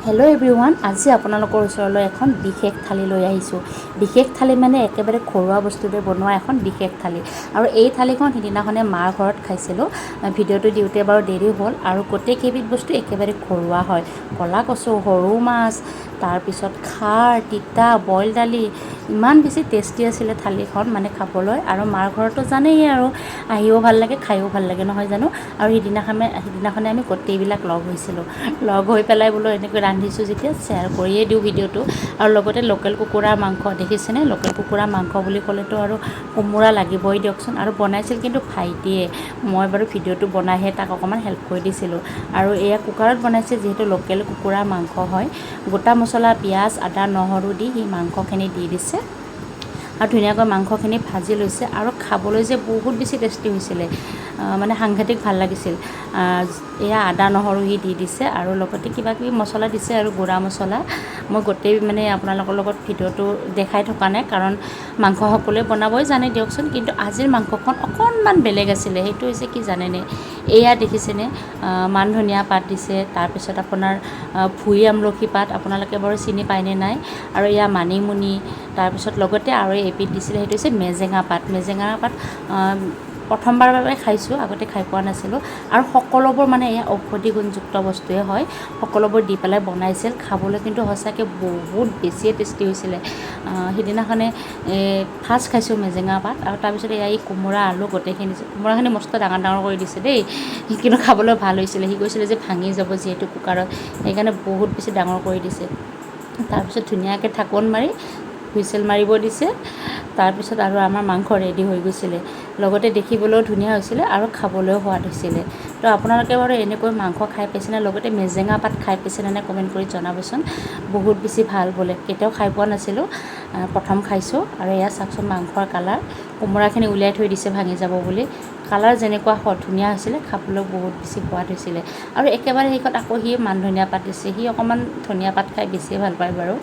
Hello' everyone, আজি আপোনালোকৰ ওচৰলৈ এখন বিশেষ থালি লৈ আহিছোঁ। বিশেষ থালি মানে একেবাৰে ঘৰুৱা বস্তুৰে বনোৱা এখন বিশেষ থালি। আৰু এই থালিখন সিদিনাখনে মাৰ ঘৰত খাইছিলোঁ। ভিডিঅ'টো দিওঁতে বাৰু দেৰি হ'ল আৰু গোটেইকেইবিধ বস্তু একেবাৰে ঘৰুৱা হয়। ক'লা কচু, সৰু মাছ, তাৰপিছত খাৰ, তিতা, বইল দালি, ইমান বেছি টেষ্টি আছিলে থালিখন মানে খাবলৈ। আৰু মাৰ ঘৰতো জানেই আৰু আহিও ভাল লাগে, খায়ো ভাল লাগে নহয় জানো। আৰু সিদিনাখনে আমি গোটেইবিলাক লগ হৈছিলোঁ। লগ হৈ পেলাই বোলো এনেকৈ ৰান্ধিছোঁ যেতিয়া শ্বেয়াৰ কৰিয়ে দিওঁ ভিডিঅ'টো। আৰু লগতে লোকেল কুকুৰাৰ মাংস দেখিছেনে, লোকেল কুকুৰাৰ মাংস বুলি ক'লেতো আৰু কোমোৰা লাগিবই দিয়কচোন। আৰু বনাইছিল কিন্তু ভাইটিয়ে, মই বাৰু ভিডিঅ'টো বনাইহে তাক অকণমান হেল্প কৰি দিছিলোঁ। আৰু এয়া কুকাৰত বনাইছে, যিহেতু লোকেল কুকুৰাৰ মাংস হয়। গোটা মছলা, পিঁয়াজ, আদা, নহৰু দি সি মাংসখিনি দি দিছে আৰু ধুনীয়াকৈ মাংসখিনি ভাজি লৈছে। আৰু খাবলৈ যে বহুত বেছি টেষ্টি হৈছিলে, মানে সাংঘাতিক ভাল লাগিছিল। এয়া আদা নহৰু সি দি দিছে আৰু লগতে কিবাকিবি মছলা দিছে আৰু গুড়া মছলা। মই গোটেই মানে আপোনালোকৰ লগত ভিডিঅ'টো দেখাই থকা নাই, কাৰণ মাংস সকলোৱে বনাবই জানে দিয়কচোন। কিন্তু আজিৰ মাংসখন অকণমান বেলেগ আছিলে। সেইটো হৈছে কি জানেনে, এয়া দেখিছেনে, মান ধনিয়া পাত দিছে, তাৰপিছত আপোনাৰ ভুই আমলখি পাত, আপোনালোকে বাৰু চিনি পায়নে নাই। আৰু এয়া মানিমুনি, তাৰপিছত লগতে আৰু এবিধ দিছিলে, সেইটো হৈছে মেজেঙা পাত। মেজেঙা পাত প্ৰথমবাৰৰ বাবে খাইছোঁ, আগতে খাই পোৱা নাছিলোঁ। আৰু সকলোবোৰ মানে এয়া ঔষধি গুণযুক্ত বস্তুৱে হয়। সকলোবোৰ দি পেলাই বনাইছিল, খাবলৈ কিন্তু সঁচাকৈ বহুত বেছিয়ে টেষ্টি হৈছিলে। সিদিনাখনে ফাৰ্ষ্ট খাইছোঁ মেজেঙা পাত। আৰু তাৰপিছত এয়া কোমোৰা, আলু গোটেইখিনি, কোমোৰাখিনি মস্ত ডাঙৰ ডাঙৰ কৰি দিছে দেই, কিন্তু খাবলৈ ভাল হৈছিলে। সি কৈছিলে যে ভাঙি যাব যিহেতু কুকাৰত, সেইকাৰণে বহুত বেছি ডাঙৰ কৰি দিছে। তাৰপিছত ধুনীয়াকৈ ঢাকোন মাৰি হুইচেল মাৰিব দিছে। তাৰপিছত আৰু আমাৰ মাংস ৰেডি হৈ গৈছিলে। লগতে দেখিবলৈও ধুনীয়া হৈছিলে আৰু খাবলৈও সোৱাদ হৈছিলে। তো আপোনালোকে বাৰু এনেকৈ মাংস খাই পাইছেনে, লগতে মেজেঙা পাত খাই পাইছেনে নে কমেণ্ট কৰি জনাবচোন। বহুত বেছি ভাল বোলে, কেতিয়াও খাই পোৱা নাছিলোঁ, প্ৰথম খাইছোঁ। আৰু এয়া চাওকচোন মাংসৰ কালাৰ, কোমোৰাখিনি উলিয়াই থৈ দিছে ভাঙি যাব বুলি। কালাৰ যেনেকুৱা ধুনীয়া হৈছিলে, খাবলৈও বহুত বেছি সোৱাদ হৈছিলে। আৰু একেবাৰে শেষত আকৌ সি মান ধনিয়া পাত দিছে। সি অকণমান ধনিয়া পাত খাই বেছিয়ে ভাল পায় বাৰু।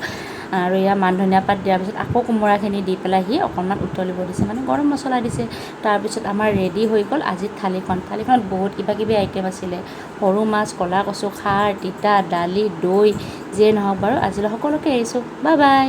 আৰু এয়া মান ধনিয়া পাত দিয়াৰ পিছত আকৌ কোমোৰাখিনি দি পেলাই সি অকণমান উতলিব দিছে, মানে গৰম মছলা দিছে। তাৰপিছত আমাৰ ৰেডি হৈ গ'ল আজিৰ থালিখনত বহুত কিবাকিবি আইটেম আছিলে। সৰু মাছ, ক'লা কচু, খাৰ, তিতা, দালি, দৈ, যিয়ে নহওক বাৰু আজিলৈ সকলোকে এৰিছোঁ। Bye bye.